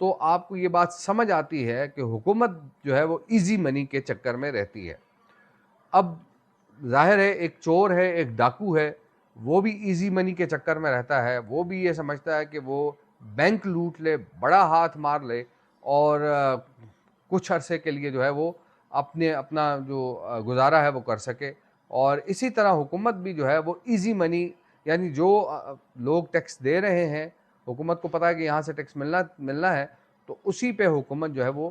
تو آپ کو یہ بات سمجھ آتی ہے کہ حکومت جو ہے وہ ایزی منی کے چکر میں رہتی ہے. اب ظاہر ہے ایک چور ہے، ایک ڈاکو ہے، وہ بھی ایزی منی کے چکر میں رہتا ہے. وہ بھی یہ سمجھتا ہے کہ وہ بینک لوٹ لے، بڑا ہاتھ مار لے اور کچھ عرصے کے لیے جو ہے وہ اپنا جو گزارا ہے وہ کر سکے. اور اسی طرح حکومت بھی جو ہے وہ ایزی منی، یعنی جو لوگ ٹیکس دے رہے ہیں، حکومت کو پتہ ہے کہ یہاں سے ٹیکس ملنا ہے، تو اسی پہ حکومت جو ہے وہ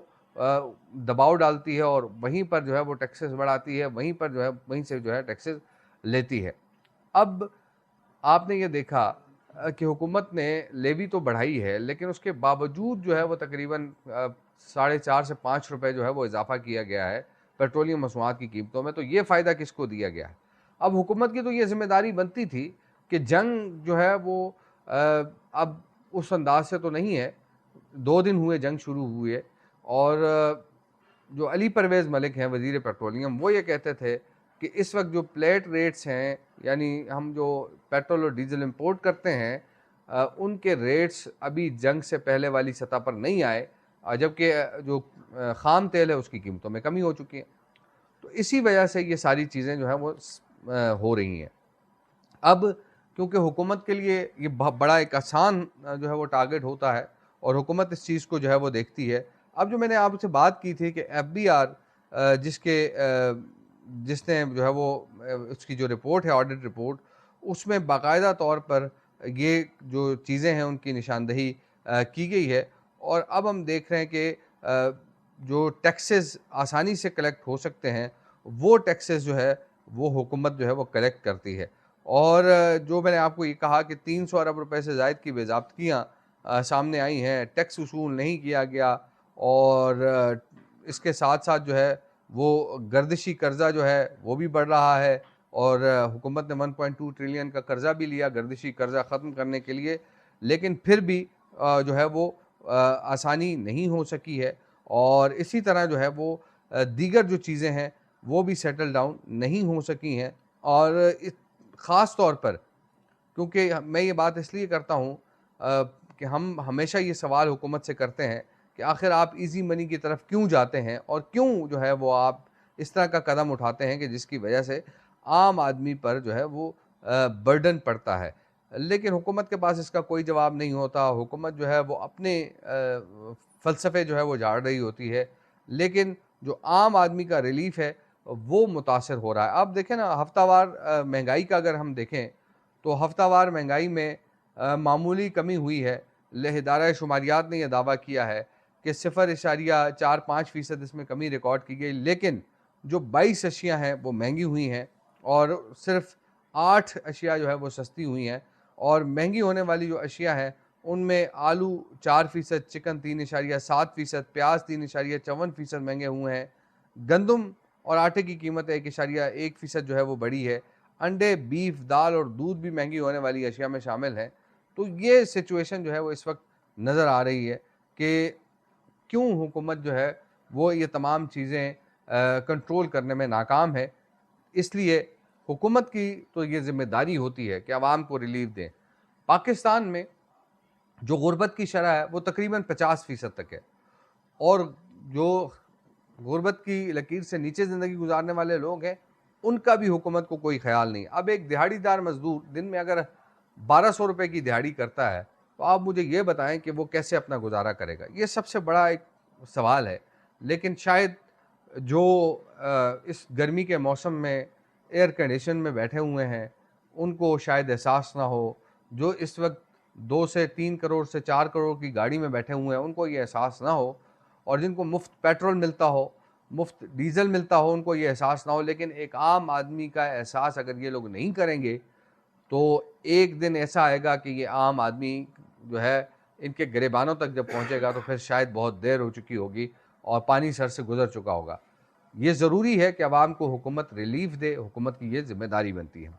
دباؤ ڈالتی ہے اور وہیں پر جو ہے وہ ٹیکسز بڑھاتی ہے، وہیں سے جو ہے ٹیکسز لیتی ہے. اب آپ نے یہ دیکھا کہ حکومت نے لیوی تو بڑھائی ہے، لیکن اس کے باوجود جو ہے وہ تقریباً 4.5 سے 5 روپے جو ہے وہ اضافہ کیا گیا ہے پیٹرولیم مصنوعات کی قیمتوں میں. تو یہ فائدہ کس کو دیا گیا ہے؟ اب حکومت کی تو یہ ذمہ داری بنتی تھی کہ جنگ جو ہے وہ اب اس انداز سے تو نہیں ہے. 2 دن ہوئے جنگ شروع ہوئے، اور جو علی پرویز ملک ہیں وزیر پیٹرولیم، وہ یہ کہتے تھے کہ اس وقت جو پلیٹ ریٹس ہیں، یعنی ہم جو پیٹرول اور ڈیزل امپورٹ کرتے ہیں، ان کے ریٹس ابھی جنگ سے پہلے والی سطح پر نہیں آئے، جبکہ جو خام تیل ہے اس کی قیمتوں میں کمی ہو چکی ہے. تو اسی وجہ سے یہ ساری چیزیں جو ہیں وہ ہو رہی ہیں. اب کیونکہ حکومت کے لیے یہ بڑا ایک آسان جو ہے وہ ٹارگٹ ہوتا ہے، اور حکومت اس چیز کو جو ہے وہ دیکھتی ہے. اب جو میں نے آپ سے بات کی تھی کہ FBR جس نے جو ہے وہ اس کی جو رپورٹ ہے، آڈٹ رپورٹ، اس میں باقاعدہ طور پر یہ جو چیزیں ہیں ان کی نشاندہی کی گئی ہے. اور اب ہم دیکھ رہے ہیں کہ جو ٹیکسز آسانی سے کلیکٹ ہو سکتے ہیں، وہ ٹیکسز جو ہے وہ حکومت جو ہے وہ کلیکٹ کرتی ہے. اور جو میں نے آپ کو یہ کہا کہ 300 ارب روپے سے زائد کی بے ضابطگیاں سامنے آئی ہیں، ٹیکس وصول نہیں کیا گیا، اور اس کے ساتھ ساتھ جو ہے وہ گردشی قرضہ جو ہے وہ بھی بڑھ رہا ہے. اور حکومت نے 1.2 ٹریلین کا قرضہ بھی لیا گردشی قرضہ ختم کرنے کے لیے، لیکن پھر بھی جو ہے وہ آسانی نہیں ہو سکی ہے. اور اسی طرح جو ہے وہ دیگر جو چیزیں ہیں وہ بھی سیٹل ڈاؤن نہیں ہو سکی ہیں. اور خاص طور پر کیونکہ میں یہ بات اس لیے کرتا ہوں کہ ہم ہمیشہ یہ سوال حکومت سے کرتے ہیں کہ آخر آپ ایزی منی کی طرف کیوں جاتے ہیں، اور کیوں جو ہے وہ آپ اس طرح کا قدم اٹھاتے ہیں کہ جس کی وجہ سے عام آدمی پر جو ہے وہ برڈن پڑتا ہے. لیکن حکومت کے پاس اس کا کوئی جواب نہیں ہوتا. حکومت جو ہے وہ اپنے فلسفے جو ہے وہ جھاڑ رہی ہوتی ہے، لیکن جو عام آدمی کا ریلیف ہے وہ متاثر ہو رہا ہے. آپ دیکھیں نا، ہفتہ وار مہنگائی کا اگر ہم دیکھیں تو ہفتہ وار مہنگائی میں معمولی کمی ہوئی ہے. ادارہ شماریات نے یہ دعویٰ کیا ہے کہ 0.45% اس میں کمی ریکارڈ کی گئی، لیکن جو 22 اشیاء ہیں وہ مہنگی ہوئی ہیں اور صرف 8 اشیاء جو ہے وہ سستی ہوئی ہیں. اور مہنگی ہونے والی جو اشیاء ہیں ان میں آلو 4%، چکن 3.7%، پیاز 3.54% مہنگے ہوئے ہیں. گندم اور آٹے کی قیمت 1.1% جو ہے وہ بڑھی ہے. انڈے، بیف، دال اور دودھ بھی مہنگی ہونے والی اشیاء میں شامل ہیں. تو یہ سچویشن جو ہے وہ اس وقت نظر آ رہی ہے کہ کیوں حکومت جو ہے وہ یہ تمام چیزیں کنٹرول کرنے میں ناکام ہے. اس لیے حکومت کی تو یہ ذمہ داری ہوتی ہے کہ عوام کو ریلیف دیں. پاکستان میں جو غربت کی شرح ہے وہ تقریباً 50% تک ہے، اور جو غربت کی لکیر سے نیچے زندگی گزارنے والے لوگ ہیں ان کا بھی حکومت کو کوئی خیال نہیں. اب ایک دہاڑی دار مزدور دن میں اگر 1200 روپے کی دہاڑی کرتا ہے تو آپ مجھے یہ بتائیں کہ وہ کیسے اپنا گزارا کرے گا. یہ سب سے بڑا ایک سوال ہے. لیکن شاید جو اس گرمی کے موسم میں ایئر کنڈیشن میں بیٹھے ہوئے ہیں ان کو شاید احساس نہ ہو، جو اس وقت 2 سے 3 کروڑ سے 4 کروڑ کی گاڑی میں بیٹھے ہوئے ہیں ان کو یہ احساس نہ ہو، اور جن کو مفت پیٹرول ملتا ہو، مفت ڈیزل ملتا ہو، ان کو یہ احساس نہ ہو. لیکن ایک عام آدمی کا احساس اگر یہ لوگ نہیں کریں گے تو ایک دن ایسا آئے گا کہ یہ عام آدمی جو ہے ان کے گریبانوں تک جب پہنچے گا تو پھر شاید بہت دیر ہو چکی ہوگی اور پانی سر سے گزر چکا ہوگا. یہ ضروری ہے کہ عوام کو حکومت ریلیف دے، حکومت کی یہ ذمہ داری بنتی ہے.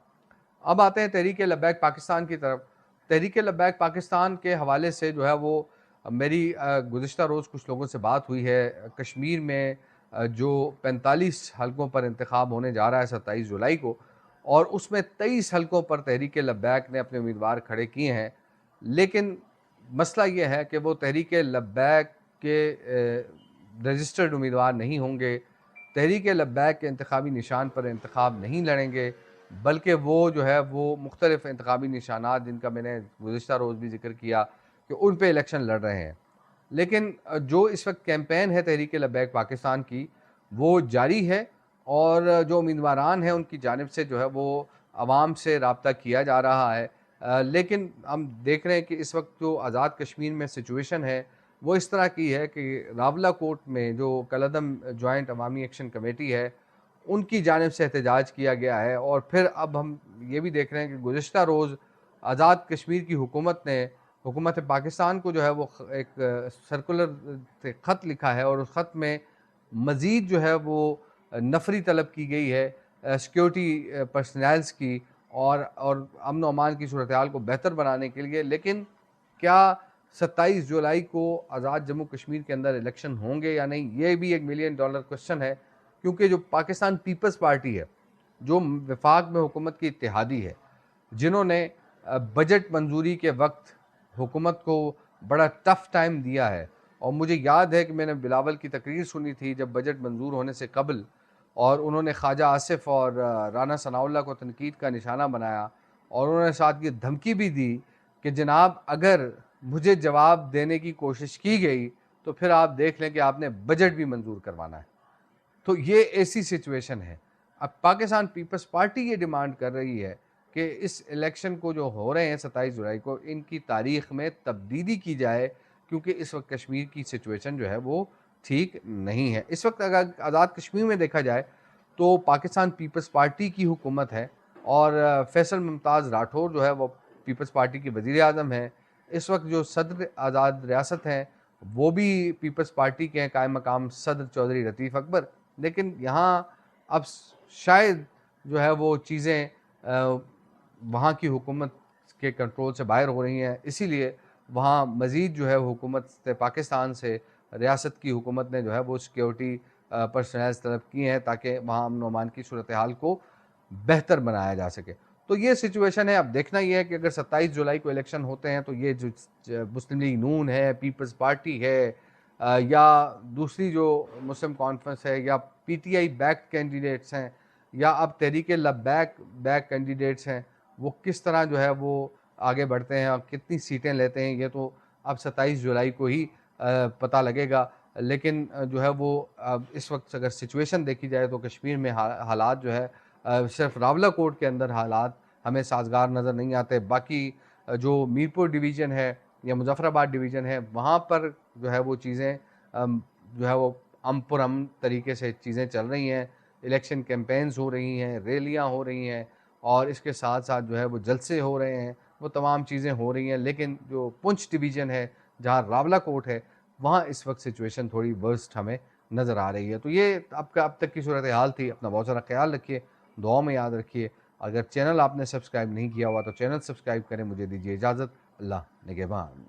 اب آتے ہیں تحریک لبیک پاکستان کی طرف. تحریک لبیک پاکستان کے حوالے سے جو ہے وہ میری گزشتہ روز کچھ لوگوں سے بات ہوئی ہے. کشمیر میں جو 45 حلقوں پر انتخاب ہونے جا رہا ہے 27 جولائی کو، اور اس میں 23 حلقوں پر تحریک لبیک نے اپنے امیدوار کھڑے کیے ہیں. لیکن مسئلہ یہ ہے کہ وہ تحریک لبیک کے رجسٹرڈ امیدوار نہیں ہوں گے، تحریک لبیک کے انتخابی نشان پر انتخاب نہیں لڑیں گے، بلکہ وہ جو ہے وہ مختلف انتخابی نشانات جن کا میں نے گزشتہ روز بھی ذکر کیا کہ ان پہ الیکشن لڑ رہے ہیں. لیکن جو اس وقت کیمپین ہے تحریک لبیک پاکستان کی وہ جاری ہے، اور جو امیدواران ہیں ان کی جانب سے جو ہے وہ عوام سے رابطہ کیا جا رہا ہے. لیکن ہم دیکھ رہے ہیں کہ اس وقت جو آزاد کشمیر میں سچویشن ہے وہ اس طرح کی ہے کہ راولہ کوٹ میں جو کالعدم جوائنٹ عوامی ایکشن کمیٹی ہے ان کی جانب سے احتجاج کیا گیا ہے. اور پھر اب ہم یہ بھی دیکھ رہے ہیں کہ گزشتہ روز آزاد کشمیر کی حکومت نے حکومت پاکستان کو جو ہے وہ ایک سرکولر خط لکھا ہے، اور اس خط میں مزید جو ہے وہ نفری طلب کی گئی ہے سیکیورٹی پرسنلز کی اور امن و امان کی صورتحال کو بہتر بنانے کے لیے. لیکن کیا 27 جولائی کو آزاد جموں کشمیر کے اندر الیکشن ہوں گے یا نہیں، یہ بھی ایک $1 ملین کوسچن ہے، کیونکہ جو پاکستان پیپلز پارٹی ہے جو وفاق میں حکومت کی اتحادی ہے، جنہوں نے بجٹ منظوری کے وقت حکومت کو بڑا ٹف ٹائم دیا ہے. اور مجھے یاد ہے کہ میں نے بلاول کی تقریر سنی تھی جب بجٹ منظور ہونے سے قبل، اور انہوں نے خواجہ آصف اور رانا ثناء اللہ کو تنقید کا نشانہ بنایا، اور انہوں نے ساتھ یہ دھمکی بھی دی کہ جناب اگر مجھے جواب دینے کی کوشش کی گئی تو پھر آپ دیکھ لیں کہ آپ نے بجٹ بھی منظور کروانا ہے. تو یہ ایسی سچویشن ہے. اب پاکستان پیپلز پارٹی یہ ڈیمانڈ کر رہی ہے کہ اس الیکشن کو جو ہو رہے ہیں 27 جولائی کو، ان کی تاریخ میں تبدیلی کی جائے، کیونکہ اس وقت کشمیر کی سچویشن جو ہے وہ ٹھیک نہیں ہے. اس وقت اگر آزاد کشمیر میں دیکھا جائے تو پاکستان پیپلز پارٹی کی حکومت ہے، اور فیصل ممتاز راٹھور جو ہے وہ پیپلز پارٹی کے وزیر اعظم ہیں. اس وقت جو صدر آزاد ریاست ہیں وہ بھی پیپلز پارٹی کے ہیں، قائم مقام صدر چودھری لطیف اکبر. لیکن یہاں اب شاید جو ہے وہ چیزیں وہاں کی حکومت کے کنٹرول سے باہر ہو رہی ہیں، اسی لیے وہاں مزید جو ہے حکومت پاکستان سے ریاست کی حکومت نے جو ہے وہ سیکیورٹی پرسنلز طلب کیے ہیں تاکہ وہاں امن و امان کی صورتحال کو بہتر بنایا جا سکے. تو یہ سچویشن ہے. اب دیکھنا یہ ہے کہ اگر 27 جولائی کو الیکشن ہوتے ہیں تو یہ جو مسلم لیگ نون ہے، پیپلز پارٹی ہے، یا دوسری جو مسلم کانفرنس ہے، یا P T I back candidates ہیں، یا اب تحریک لبیک بیک کینڈیڈیٹس ہیں، وہ کس طرح جو ہے وہ آگے بڑھتے ہیں اور کتنی سیٹیں لیتے ہیں، یہ تو اب 27 جولائی کو ہی پتہ لگے گا. لیکن جو ہے وہ اس وقت اگر سچویشن دیکھی جائے تو کشمیر میں حالات جو ہے صرف راولہ کوٹ کے اندر حالات ہمیں سازگار نظر نہیں آتے. باقی جو میرپور ڈویژن ہے یا مظفر آباد ڈویژن ہے وہاں پر جو ہے وہ چیزیں جو ہے وہ پرامن طریقے سے چیزیں چل رہی ہیں. الیکشن کیمپینز ہو رہی ہیں، ریلیاں ہو رہی ہیں، اور اس کے ساتھ ساتھ جو ہے وہ جلسے ہو رہے ہیں، وہ تمام چیزیں ہو رہی ہیں. لیکن جو پنچ ڈویژن ہے جہاں راولہ کوٹ ہے وہاں اس وقت سچویشن تھوڑی ورسٹ ہمیں نظر آ رہی ہے. تو یہ اب تک کی صورتحال تھی. اپنا بہت سارا خیال رکھیے، دعاؤں میں یاد رکھیے. اگر چینل آپ نے سبسکرائب نہیں کیا ہوا تو چینل سبسکرائب کریں. مجھے دیجیے اجازت. اللہ نگہبان.